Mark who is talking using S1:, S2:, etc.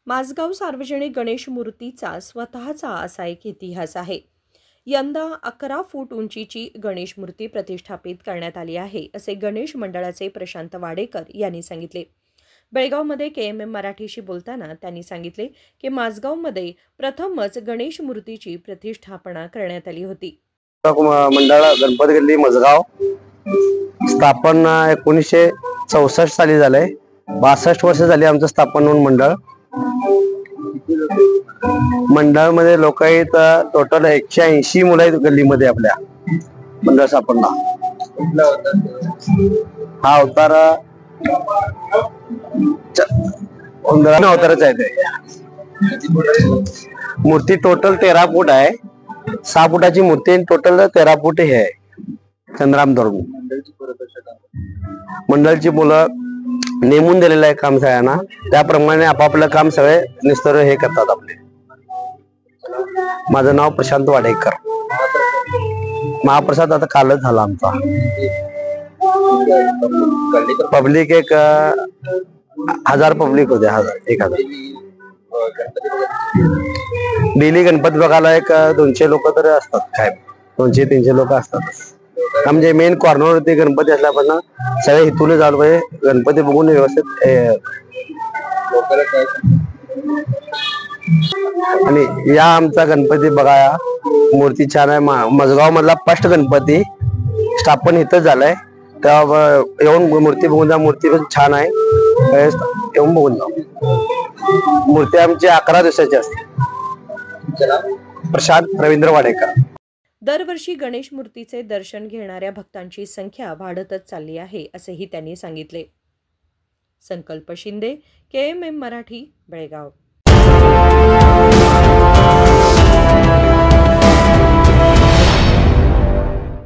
S1: माझगाव सार्वजनिक गणेश मूर्तीचा स्वतःचा असा एक इतिहास आहे। यंदा 11 फूट उंचीची गणेश मूर्ती प्रतिष्ठापित करण्यात आली आहे, असे गणेश मंडळाचे प्रशांत वाडेकर यांनी सांगितले। बेळगावमध्ये केएमएम मराठीशी बोलताना त्यांनी सांगितले की माझगावमध्ये प्रथमच गणेश मूर्तीची प्रतिष्ठापना करण्यात आली होती।
S2: मंडळ गणपती गल्ली मजगाव स्थापन 1964 साली झालंय। 62 वर्ष झाली आमचं स्थापन होऊन मंडळ मध्ये लोक आहेत। टोटल 180 मुलं आहेत गल्लीमध्ये आपल्या मंडळ स्थापना। हा अवतार अवतारच आहे ते। मूर्ती टोटल 13 फूट आहे। 6 फुटाची मूर्ती टोटल 13 फूट हे आहे। चंद्राम धरून मंडळची मुलं नेमून दिलेलं आहे काम सगळ्यांना, त्याप्रमाणे आपापलं काम सगळे निस्तर हे करतात आपले। माझं नाव प्रशांत वाडेकर। महाप्रसाद आता कालच झाला आमचा। पब्लिक एक 1000 पब्लिक होते। 1000 डेली गणपती बघायला एक 200 लोक तर असतात। काय 200-300 लोक असतात। म्हणजे मेन कॉर्नरवरती गणपती असल्यापासून सगळे इथून झालं पाहिजे गणपती बघून व्यवस्थित। आणि या आमचा गणपती बघा, मूर्ती छान आहे। मजगाव मधला फर्स्ट गणपती स्थापन इथंच झालंय। तेव्हा येऊन मूर्ती बघून जा, मूर्ती पण छान आहे। येऊन बघून जा। मूर्ती आमची 11 दिवसाची असते। प्रशांत रवींद्र वाडेकर।
S1: दरवर्षी गणेश मूर्तीचे दर्शन घेणाऱ्या भक्तांची संख्या वाढतच चालली आहे, असेही त्यांनी सांगितले। संकल्प शिंदे, केएमएम मराठी, बेळगाव।